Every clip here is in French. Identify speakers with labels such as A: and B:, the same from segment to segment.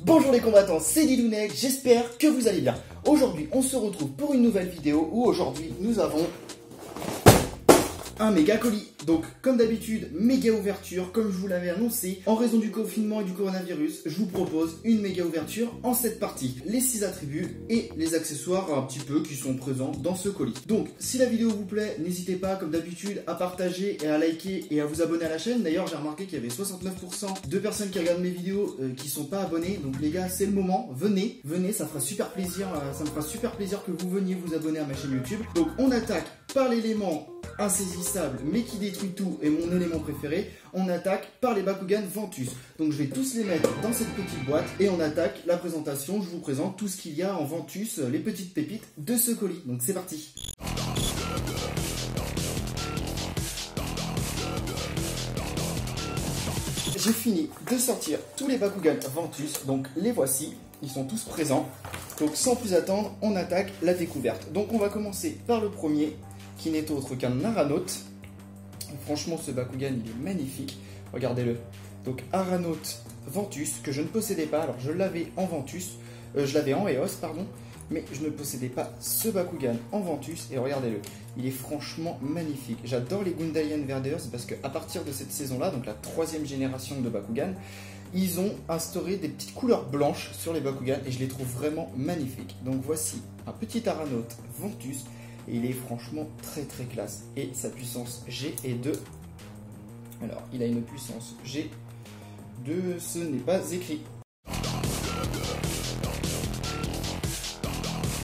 A: Bonjour les combattants, c'est Didounek, j'espère que vous allez bien. Aujourd'hui, on se retrouve pour une nouvelle vidéo où aujourd'hui nous avons un méga colis. Donc, comme d'habitude, méga ouverture, comme je vous l'avais annoncé, en raison du confinement et du coronavirus, je vous propose une méga ouverture en 7 parties. Les 6 attributs et les accessoires un petit peu qui sont présents dans ce colis. Donc, si la vidéo vous plaît, n'hésitez pas, comme d'habitude, à partager et à liker et à vous abonner à la chaîne. D'ailleurs, j'ai remarqué qu'il y avait 69% de personnes qui regardent mes vidéos qui sont pas abonnées. Donc, les gars, c'est le moment. Venez, ça fera super plaisir. Ça me fera super plaisir que vous veniez vous abonner à ma chaîne YouTube. Donc, on attaque par l'élément insaisissable mais qui détruit tout et mon élément préféré. On attaque par les Bakugan Ventus. Donc je vais tous les mettre dans cette petite boîte et on attaque la présentation. Je vous présente tout ce qu'il y a en Ventus, les petites pépites de ce colis. Donc c'est parti. J'ai fini de sortir tous les Bakugan Ventus, donc les voici, ils sont tous présents. Donc sans plus attendre, on attaque la découverte. Donc on va commencer par le premier, qui n'est autre qu'un Aranote. Franchement, ce Bakugan, il est magnifique. Regardez-le. Donc, Aranote Ventus, que je ne possédais pas. Alors, je l'avais en Ventus. Je l'avais en Eos, pardon. Mais je ne possédais pas ce Bakugan en Ventus. Et regardez-le. Il est franchement magnifique. J'adore les Gundalian Verders parce qu'à partir de cette saison-là, donc la 3e génération de Bakugan, ils ont instauré des petites couleurs blanches sur les Bakugan. Et je les trouve vraiment magnifiques. Donc, voici un petit Aranote Ventus. Et il est franchement très classe. Et sa puissance G est de... Alors, il a une puissance G de... Ce n'est pas écrit.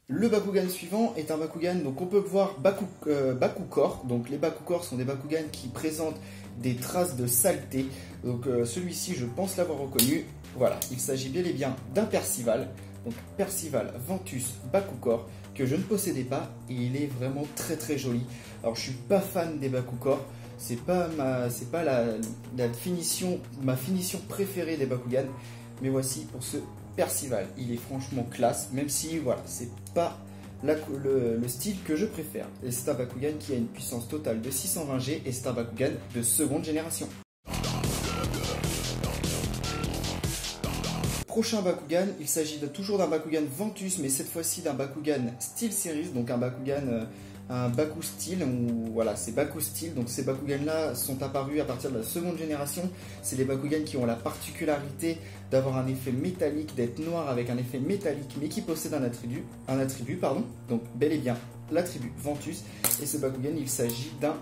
A: Le Bakugan suivant est un Bakugan, donc on peut voir Bakukor. Donc les Bakukor sont des Bakugan qui présentent des traces de saleté. Donc celui-ci, je pense l'avoir reconnu. Voilà, il s'agit bel et bien d'un Percival. Donc Percival Ventus Bakukor, que je ne possédais pas, et il est vraiment très joli. Alors je suis pas fan des Bakukor, c'est pas ma finition préférée des Bakugan, mais voici pour ce Percival, il est franchement classe, même si voilà, c'est pas le style que je préfère. Et c'est un Bakugan qui a une puissance totale de 620 G, et c'est un Bakugan de seconde génération. Prochain Bakugan, il s'agit toujours d'un Bakugan Ventus, mais cette fois-ci d'un Bakugan Steel Series, donc un Bakugan, un Baku Steel, ou voilà, c'est Baku Steel. Donc ces Bakugan-là sont apparus à partir de la seconde génération. C'est des Bakugan qui ont la particularité d'avoir un effet métallique, d'être noir avec un effet métallique, mais qui possèdent un attribut, donc bel et bien l'attribut Ventus. Et ce Bakugan, il s'agit d'un,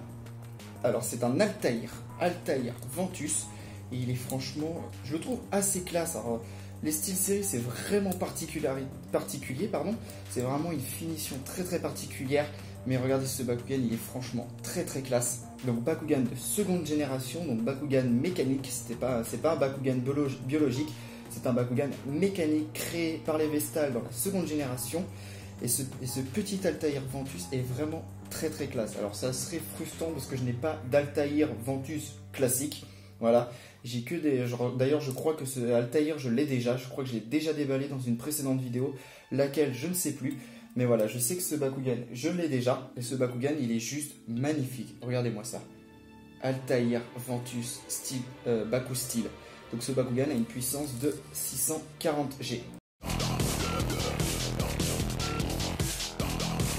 A: alors c'est un Altair Ventus, et il est franchement, je le trouve assez classe. Alors, les Steel Series, c'est vraiment particulier, pardon. C'est vraiment une finition très particulière. Mais regardez ce Bakugan, il est franchement très classe. Donc Bakugan de seconde génération, donc Bakugan mécanique. C'est pas un Bakugan biologique, c'est un Bakugan mécanique créé par les Vestals dans la seconde génération. Et ce petit Altair Ventus est vraiment très classe. Alors ça serait frustrant parce que je n'ai pas d'Altair Ventus classique. Voilà, j'ai que des... D'ailleurs, je crois que ce Altair, je l'ai déjà. Je crois que je l'ai déjà déballé dans une précédente vidéo, laquelle je ne sais plus. Mais voilà, je sais que ce Bakugan, je l'ai déjà. Et ce Bakugan, il est juste magnifique. Regardez-moi ça. Altair Ventus Steel, Baku Steel. Donc ce Bakugan a une puissance de 640 G.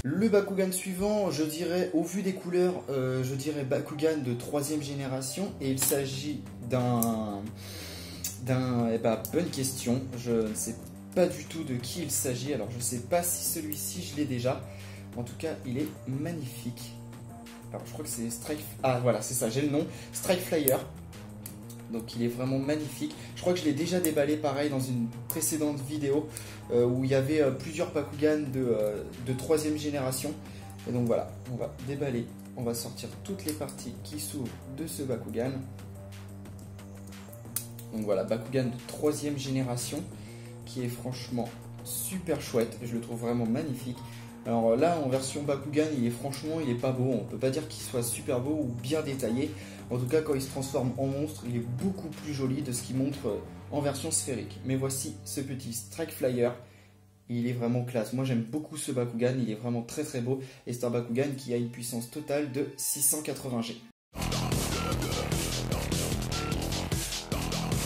A: Le Bakugan suivant, je dirais, au vu des couleurs, je dirais Bakugan de 3e génération. Et il s'agit d'un... bonne question. Je ne sais pas du tout de qui il s'agit. Alors, je ne sais pas si celui-ci, je l'ai déjà. En tout cas, il est magnifique. Alors, je crois que c'est Strike... Ah, voilà, c'est ça, j'ai le nom. Strike Flyer. Donc il est vraiment magnifique. Je crois que je l'ai déjà déballé pareil dans une précédente vidéo où il y avait plusieurs Bakugan de 3e génération. Et donc voilà, on va déballer, on va sortir toutes les parties qui s'ouvrent de ce Bakugan. Donc voilà, Bakugan de 3e génération qui est franchement super chouette. Je le trouve vraiment magnifique. Alors là, en version Bakugan, il est pas beau. On peut pas dire qu'il soit super beau ou bien détaillé. En tout cas, quand il se transforme en monstre, il est beaucoup plus joli de ce qu'il montre en version sphérique. Mais voici ce petit Strike Flyer. Il est vraiment classe. Moi, j'aime beaucoup ce Bakugan. Il est vraiment très beau. Et c'est un Bakugan qui a une puissance totale de 680 G.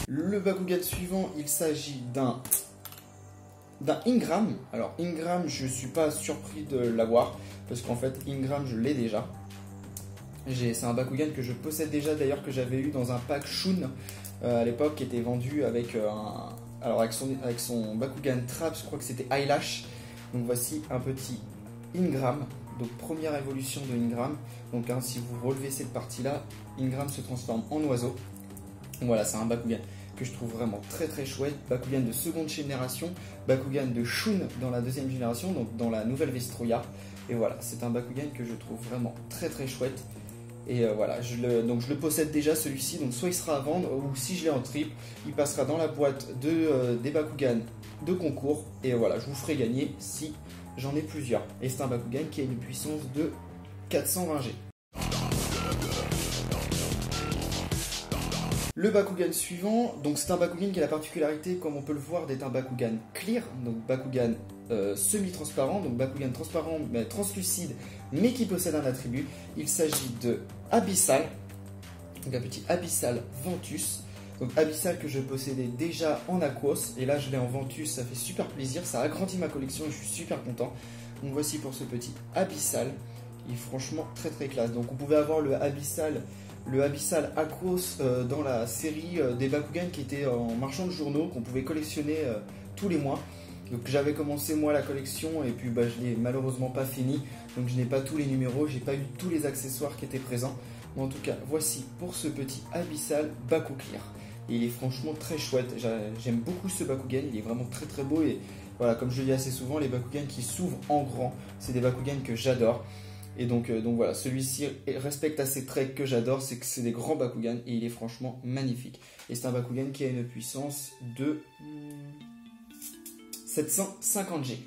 A: Le Bakugan suivant, il s'agit d'un d'un Ingram. Alors Ingram, je suis pas surpris de l'avoir parce qu'en fait Ingram je l'ai déjà. C'est un Bakugan que je possède déjà d'ailleurs, que j'avais eu dans un pack Shun à l'époque, qui était vendu avec avec son Bakugan Trap, je crois que c'était Eyelash. Donc voici un petit Ingram, donc première évolution de Ingram. Donc hein, si vous relevez cette partie là, Ingram se transforme en oiseau. Voilà, c'est un Bakugan que je trouve vraiment très très chouette. Bakugan de seconde génération, Bakugan de Shun dans la deuxième génération, donc dans la nouvelle Vestroya. Et voilà, c'est un Bakugan que je trouve vraiment très très chouette. Et voilà, je le possède déjà celui-ci, donc soit il sera à vendre, ou si je l'ai en triple, il passera dans la boîte des Bakugan de concours. Et voilà, je vous ferai gagner si j'en ai plusieurs. Et c'est un Bakugan qui a une puissance de 420G. Le Bakugan suivant, donc c'est un Bakugan qui a la particularité, comme on peut le voir, d'être un Bakugan clear, donc Bakugan semi-transparent, donc Bakugan transparent mais translucide, mais qui possède un attribut. Il s'agit de Abyssal, donc un petit Abyssal Ventus. Donc Abyssal que je possédais déjà en Aquos, et là je l'ai en Ventus, ça fait super plaisir, ça agrandit ma collection et je suis super content. Donc voici pour ce petit Abyssal, il est franchement très très classe. Donc on pouvait avoir le Abyssal Aquos dans la série des Bakugan qui était en marchand de journaux, qu'on pouvait collectionner tous les mois. Donc j'avais commencé moi la collection et puis je l'ai malheureusement pas fini, donc je n'ai pas tous les numéros, j'ai pas eu tous les accessoires qui étaient présents. Mais en tout cas, voici pour ce petit Abyssal Baku Clear. Et il est franchement très chouette, j'aime beaucoup ce Bakugan, il est vraiment très très beau. Et voilà, comme je le dis assez souvent, les Bakugan qui s'ouvrent en grand, c'est des Bakugan que j'adore. Et donc voilà, celui-ci respecte assez traits que j'adore, c'est que c'est des grands Bakugan et il est franchement magnifique. Et c'est un Bakugan qui a une puissance de 750G.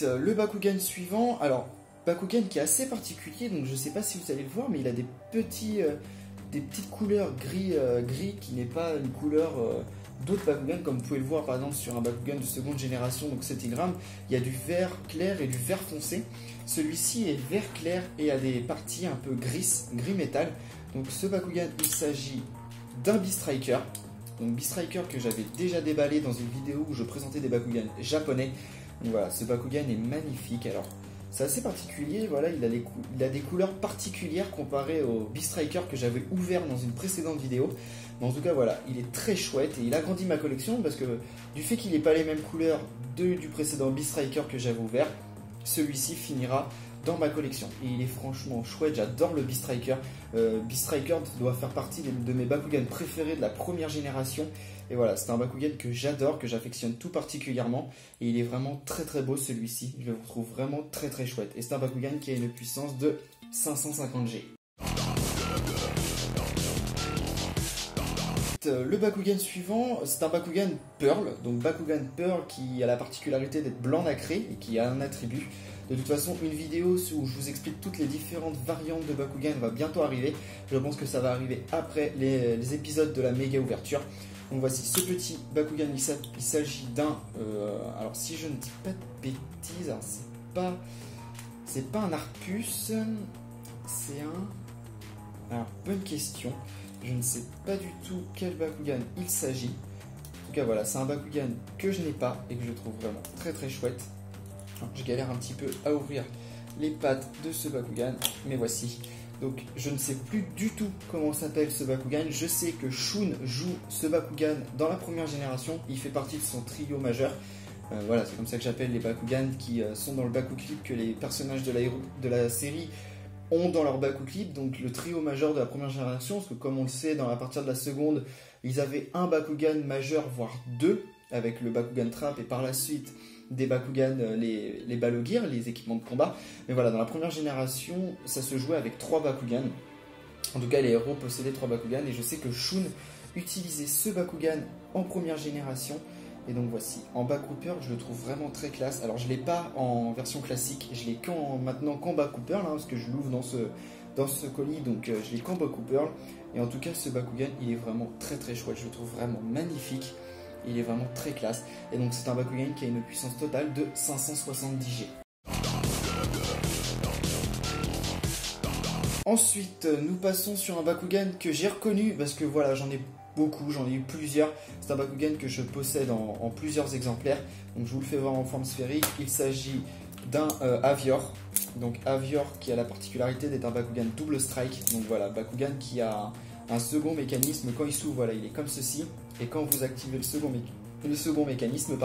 A: Le Bakugan suivant, alors Bakugan qui est assez particulier, donc je ne sais pas si vous allez le voir, mais il a des petites couleurs gris qui n'est pas une couleur d'autres Bakugan, comme vous pouvez le voir par exemple sur un Bakugan de seconde génération, donc cet Ingram, il y a du vert clair et du vert foncé. Celui-ci est vert clair et a des parties un peu gris métal. Donc ce Bakugan, il s'agit d'un Beastriker. Donc Beastriker que j'avais déjà déballé dans une vidéo où je présentais des Bakugan japonais. Donc voilà, ce Bakugan est magnifique. Alors c'est assez particulier, voilà, il a des couleurs particulières comparées au Beastriker que j'avais ouvert dans une précédente vidéo. Mais en tout cas voilà, il est très chouette et il agrandit ma collection parce que du fait qu'il n'ait pas les mêmes couleurs du précédent Beastriker que j'avais ouvert, celui-ci finira dans ma collection. Et il est franchement chouette, j'adore le Beastriker. Beastriker doit faire partie de mes Bakugan préférés de la première génération. Et voilà, c'est un Bakugan que j'adore, que j'affectionne tout particulièrement. Et il est vraiment très très beau celui-ci. Je le trouve vraiment très très chouette. Et c'est un Bakugan qui a une puissance de 550G. Le Bakugan suivant, c'est un Bakugan Pearl. Donc Bakugan Pearl qui a la particularité d'être blanc nacré et qui a un attribut. De toute façon, une vidéo où je vous explique toutes les différentes variantes de Bakugan va bientôt arriver. Je pense que ça va arriver après les épisodes de la méga ouverture. Donc voici ce petit Bakugan, il s'agit d'un... alors si je ne dis pas de bêtises, c'est pas un Arcus, c'est un... Alors bonne question, je ne sais pas du tout quel Bakugan il s'agit. En tout cas voilà, c'est un Bakugan que je n'ai pas et que je trouve vraiment très très chouette. Alors, je galère un petit peu à ouvrir les pattes de ce Bakugan, mais voici. Donc je ne sais plus du tout comment s'appelle ce Bakugan. Je sais que Shun joue ce Bakugan dans la première génération. Il fait partie de son trio majeur. Voilà, c'est comme ça que j'appelle les Bakugan qui sont dans le Bakugroup que les personnages de la série ont dans leur Bakugroup. Donc le trio majeur de la première génération. Parce que comme on le sait, à partir de la seconde, ils avaient un Bakugan majeur, voire deux, avec le Bakugan Trap. Et par la suite, des Bakugan, les Balogear, les équipements de combat. Mais voilà, dans la première génération, ça se jouait avec 3 Bakugan. En tout cas, les héros possédaient 3 Bakugan. Et je sais que Shun utilisait ce Bakugan en première génération. Et donc voici, en Bakupearl, je le trouve vraiment très classe. Alors je ne l'ai pas en version classique, je l'ai maintenant qu'en Bakupearl, parce que je l'ouvre dans ce colis, donc je l'ai qu'en Bakupearl. Et en tout cas, ce Bakugan, il est vraiment très très chouette, je le trouve vraiment magnifique. Il est vraiment très classe. Et donc c'est un Bakugan qui a une puissance totale de 570G. Ensuite, nous passons sur un Bakugan que j'ai reconnu parce que voilà, j'en ai beaucoup, j'en ai eu plusieurs. C'est un Bakugan que je possède en plusieurs exemplaires. Donc je vous le fais voir en forme sphérique. Il s'agit d'un Avior. Donc Avior qui a la particularité d'être un Bakugan double strike. Donc voilà, Bakugan qui a un second mécanisme. Quand il s'ouvre, voilà, il est comme ceci. Et quand vous activez le second mécanisme,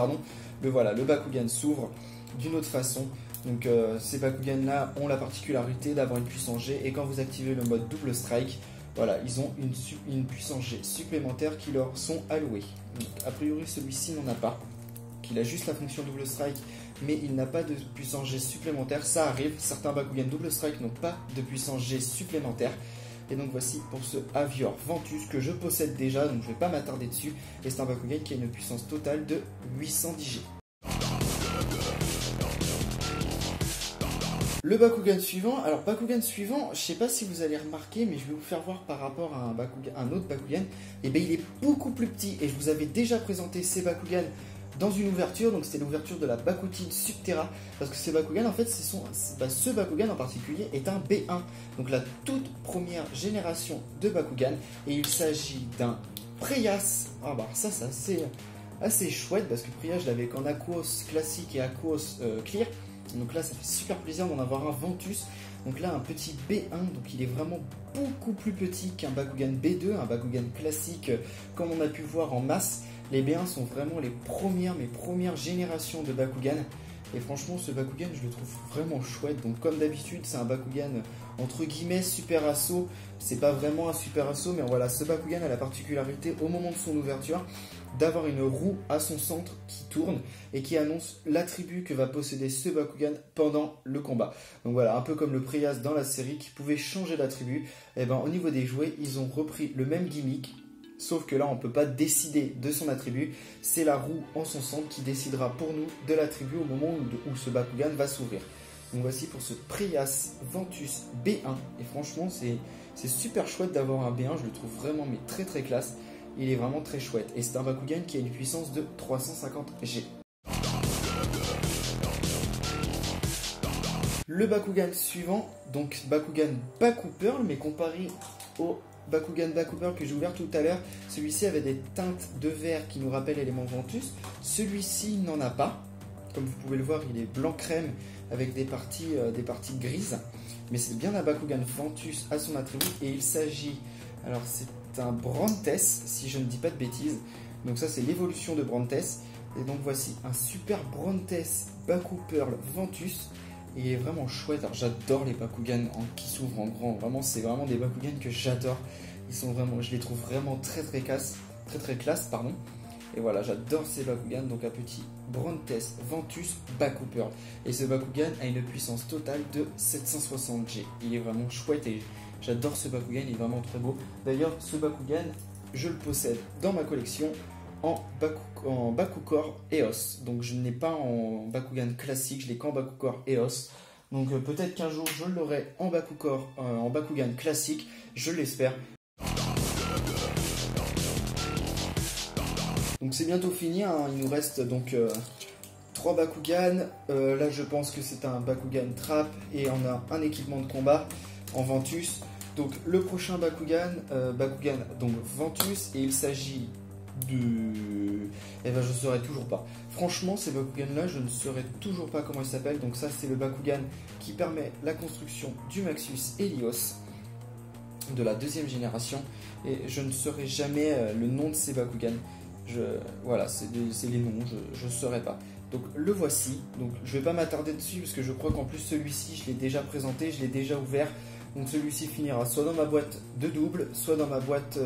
A: le Bakugan s'ouvre d'une autre façon. Donc ces Bakugan là ont la particularité d'avoir une puissance G. Et quand vous activez le mode double strike, voilà, ils ont une puissance G supplémentaire qui leur sont allouées. Donc, a priori, celui-ci n'en a pas. Il a juste la fonction double strike, mais il n'a pas de puissance G supplémentaire. Ça arrive, certains Bakugan double strike n'ont pas de puissance G supplémentaire. Et donc voici pour ce Avior Ventus que je possède déjà, donc je ne vais pas m'attarder dessus. Et c'est un Bakugan qui a une puissance totale de 810 G. Le Bakugan suivant, alors Bakugan suivant, je sais pas si vous allez remarquer, mais je vais vous faire voir par rapport à un autre Bakugan, et bien il est beaucoup plus petit, et je vous avais déjà présenté ces Bakugan dans une ouverture, donc c'était l'ouverture de la Bakutine Subterra, parce que ces Bakugan, en fait, ce Bakugan en particulier est un B1, donc la toute première génération de Bakugan, et il s'agit d'un Preyas. Ah bah ça c'est assez chouette, parce que Preyas je l'avais qu'en Aquos classique et Aquos clear. Donc là, ça fait super plaisir d'en avoir un Ventus. Donc là, un petit B1, donc il est vraiment beaucoup plus petit qu'un Bakugan B2, un Bakugan classique, comme on a pu voir en masse. Les B1 sont vraiment mes premières générations de Bakugan. Et franchement, ce Bakugan, je le trouve vraiment chouette. Donc comme d'habitude, c'est un Bakugan entre guillemets super assaut. C'est pas vraiment un super assaut, mais voilà, ce Bakugan a la particularité au moment de son ouverture d'avoir une roue à son centre qui tourne et qui annonce l'attribut que va posséder ce Bakugan pendant le combat. Donc voilà, un peu comme le Preyas dans la série qui pouvait changer d'attribut. Et ben au niveau des jouets, ils ont repris le même gimmick. Sauf que là, on ne peut pas décider de son attribut. C'est la roue en son centre qui décidera pour nous de l'attribut au moment où ce Bakugan va s'ouvrir. Donc voici pour ce Preyas Ventus B1. Et franchement, c'est super chouette d'avoir un B1. Je le trouve vraiment très très classe. Il est vraiment très chouette. Et c'est un Bakugan qui a une puissance de 350 G. Le Bakugan suivant, donc Bakugan Bakupearl, mais comparé au Bakugan Bakupearl que j'ai ouvert tout à l'heure, celui-ci avait des teintes de vert qui nous rappellent l'élément Ventus. Celui-ci n'en a pas. Comme vous pouvez le voir, il est blanc crème avec des parties grises. Mais c'est bien un Bakugan Ventus à son attribut. Et il s'agit, alors c'est un Brantes, si je ne dis pas de bêtises. Donc ça c'est l'évolution de Brantes. Et donc voici un super Brantes Bakupearl Ventus. Il est vraiment chouette. Alors j'adore les Bakugan qui s'ouvrent en grand. Vraiment, c'est vraiment des Bakugan que j'adore. Je les trouve vraiment très classe. Et voilà, j'adore ces Bakugan. Donc un petit Brantes Ventus Bakupearl. Et ce Bakugan a une puissance totale de 760 G. Il est vraiment chouette et j'adore ce Bakugan. Il est vraiment très beau. D'ailleurs, ce Bakugan, je le possède dans ma collection en Bakucore EOS. Donc je ne l'ai pas en Bakugan classique, je l'ai qu'en Bakucore EOS. Donc peut-être qu'un jour je l'aurai en Bakugan classique, je l'espère. Donc c'est bientôt fini, hein. Il nous reste donc 3 Bakugan. Là je pense que c'est un Bakugan Trap et on a un équipement de combat en Ventus. Donc le prochain Bakugan donc Ventus, et il s'agit je ne saurais toujours pas. Franchement, ces Bakugan là, je ne saurais toujours pas comment ils s'appellent. Donc ça, c'est le Bakugan qui permet la construction du Maxus Helios de la 2e génération. Et je ne saurais jamais le nom de ces Bakugan. Voilà, c'est les noms, je ne saurais pas. Donc le voici. Donc je vais pas m'attarder dessus parce que je crois qu'en plus celui-ci, je l'ai déjà présenté, je l'ai déjà ouvert. Donc celui-ci finira soit dans ma boîte de double, soit dans ma boîte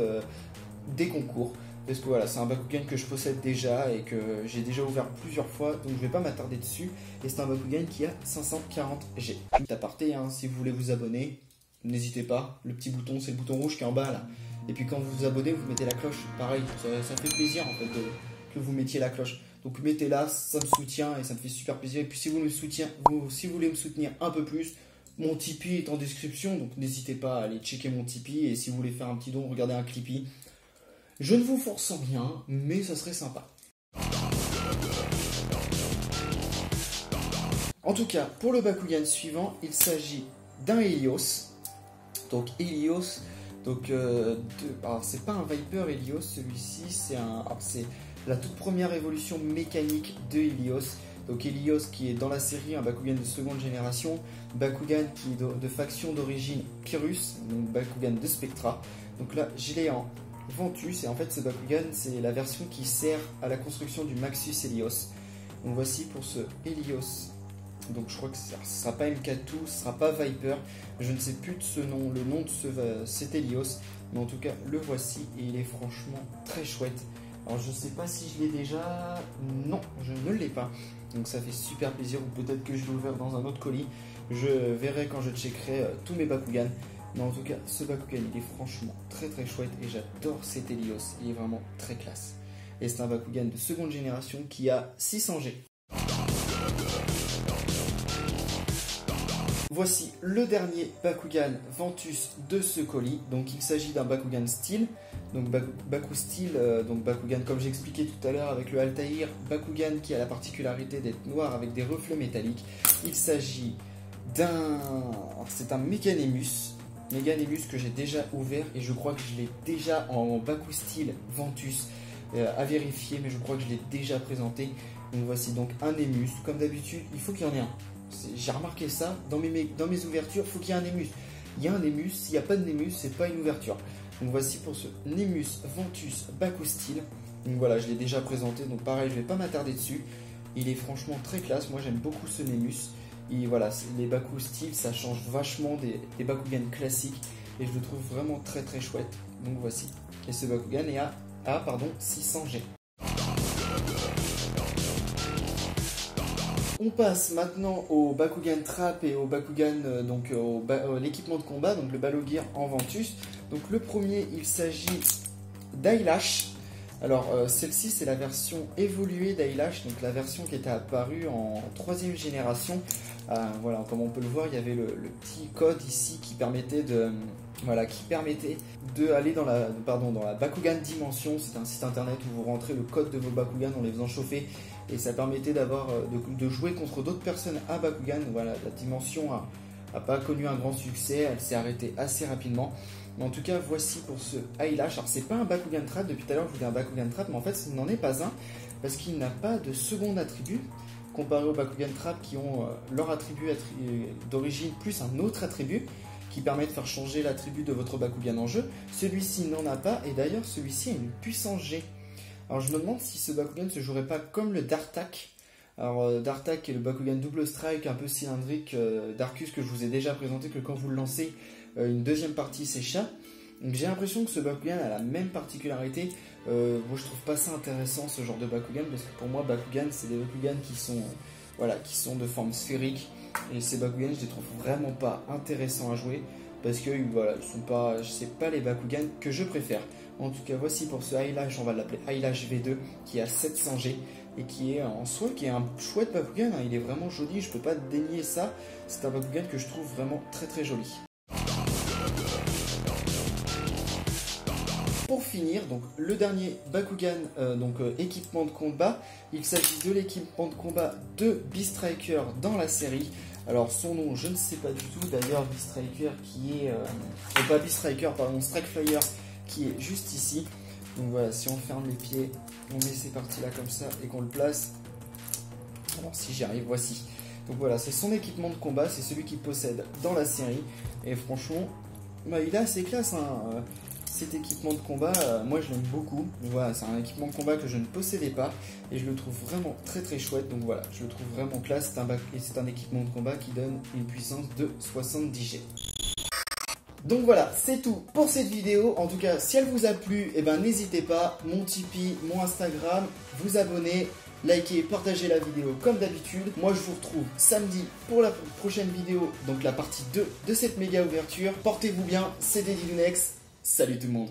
A: des concours. Parce que voilà, c'est un Bakugan que je possède déjà et que j'ai déjà ouvert plusieurs fois, donc je ne vais pas m'attarder dessus. Et c'est un Bakugan qui a 540 G. Petit aparté, hein, si vous voulez vous abonner, n'hésitez pas. Le petit bouton, c'est le bouton rouge qui est en bas là. Et puis quand vous vous abonnez, vous mettez la cloche. Pareil, ça fait plaisir en fait que vous mettiez la cloche. Donc mettez-la, ça me soutient et ça me fait super plaisir. Et puis si vous voulez me soutenir un peu plus, mon Tipeee est en description, donc n'hésitez pas à aller checker mon Tipeee. Et si vous voulez faire un petit don, regardez un Clippy. Je ne vous force en rien, mais ça serait sympa. En tout cas, pour le Bakugan suivant, il s'agit d'un Helios. Donc Helios, Donc, alors c'est pas un Viper Helios, celui-ci, c'est la toute première évolution mécanique de Helios. Donc Helios qui est dans la série un Bakugan de seconde génération, Bakugan qui est de faction d'origine Pyrrhus, donc Bakugan de Spectra. Donc là, je l'ai en Ventus, et en fait ce Bakugan, c'est la version qui sert à la construction du Maxus Helios. Donc voici pour ce Helios. Donc je crois que ce ne sera pas MK2, ce ne sera pas Viper, je ne sais plus de ce nom, le nom de cet Helios, mais en tout cas le voici et il est franchement très chouette. Alors je ne sais pas si je l'ai déjà, non je ne l'ai pas, donc ça fait super plaisir, ou peut-être que je l'ai ouvert dans un autre colis, je verrai quand je checkerai tous mes Bakugan, mais en tout cas ce Bakugan il est franchement très très chouette et j'adore cet Helios, il est vraiment très classe. Et c'est un Bakugan de seconde génération qui a 600G. Voici le dernier Bakugan Ventus de ce colis. Donc il s'agit d'un Bakugan Steel. Donc Baku Steel, donc Bakugan comme j'ai expliqué tout à l'heure avec le Altair, Bakugan qui a la particularité d'être noir avec des reflets métalliques. Il s'agit c'est un Meganemus que j'ai déjà ouvert et je crois que je l'ai déjà en Baku Steel Ventus à vérifier, mais je crois que je l'ai déjà présenté. Donc voici donc un Nemus. Comme d'habitude, il faut qu'il y en ait un. J'ai remarqué ça, dans mes ouvertures, il faut qu'il y ait un Nemus. Il y a un Nemus, s'il n'y a pas de Nemus, c'est pas une ouverture. Donc voici pour ce Nemus Ventus Baku Steel. Donc voilà, je l'ai déjà présenté, donc pareil, je ne vais pas m'attarder dessus. Il est franchement très classe, moi j'aime beaucoup ce Nemus. Et voilà, les Baku Steel, ça change vachement des Bakugan classiques. Et je le trouve vraiment très très chouette. Donc voici. Et ce Bakugan est à 600G. On passe maintenant au Bakugan Trap et au Bakugan, l'équipement de combat, donc le Balogear en Ventus. Donc le premier, il s'agit d'Eyelash. Alors celle-ci, c'est la version évoluée d'Eyelash, donc la version qui était apparue en 3ème génération. Voilà, comme on peut le voir, il y avait le petit code ici qui permettait d'aller dans la Bakugan Dimension. C'est un site internet où vous rentrez le code de vos Bakugan en les faisant chauffer. Et ça permettait de jouer contre d'autres personnes à Bakugan. Voilà, la dimension n'a pas connu un grand succès, elle s'est arrêtée assez rapidement. Mais en tout cas, voici pour ce Eyelash. Alors, c'est pas un Bakugan Trap, depuis tout à l'heure je vous dis un Bakugan Trap, mais en fait, ce n'en est pas un, parce qu'il n'a pas de second attribut, comparé aux Bakugan Trap qui ont leur attribut d'origine plus un autre attribut, qui permet de faire changer l'attribut de votre Bakugan en jeu. Celui-ci n'en a pas, et d'ailleurs, celui-ci a une puissance G. Alors je me demande si ce Bakugan ne se jouerait pas comme le Dartak. Alors Dartak est le Bakugan double strike un peu cylindrique d'Arcus que je vous ai déjà présenté, que quand vous le lancez, une deuxième partie s'échappe. Donc j'ai l'impression que ce Bakugan a la même particularité. Moi je trouve pas ça intéressant ce genre de Bakugan, parce que pour moi Bakugan c'est des Bakugan qui sont de forme sphérique. Et ces Bakugan je les trouve vraiment pas intéressants à jouer, parce que voilà, c'est pas les Bakugan que je préfère. En tout cas, voici pour ce Eyelash, on va l'appeler Eyelash V2, qui a 700G et qui est en soi qui est un chouette Bakugan. Il est vraiment joli, je peux pas dénier ça. C'est un Bakugan que je trouve vraiment très très joli. Pour finir, donc le dernier Bakugan, équipement de combat, il s'agit de l'équipement de combat de Beastriker dans la série. Alors son nom, je ne sais pas du tout. D'ailleurs, Beastriker qui est pas Beastriker, pardon, Strikeflyer, qui est juste ici. Donc voilà, si on ferme les pieds, on met ces parties là comme ça et qu'on le place. Alors si j'y arrive, voici. Donc voilà, c'est son équipement de combat, c'est celui qu'il possède dans la série. Et franchement, il est assez classe, hein. Cet équipement de combat, moi je l'aime beaucoup. Voilà, c'est un équipement de combat que je ne possédais pas et je le trouve vraiment très très chouette. Donc voilà, je le trouve vraiment classe. C'est un équipement de combat qui donne une puissance de 70G. Donc voilà, c'est tout pour cette vidéo. En tout cas, si elle vous a plu, n'hésitez pas, mon Tipeee, mon Instagram, vous abonner, liker, partager la vidéo comme d'habitude. Moi, je vous retrouve samedi pour la prochaine vidéo, donc la partie 2 de cette méga ouverture. Portez-vous bien, c'était Dilunex. Salut tout le monde.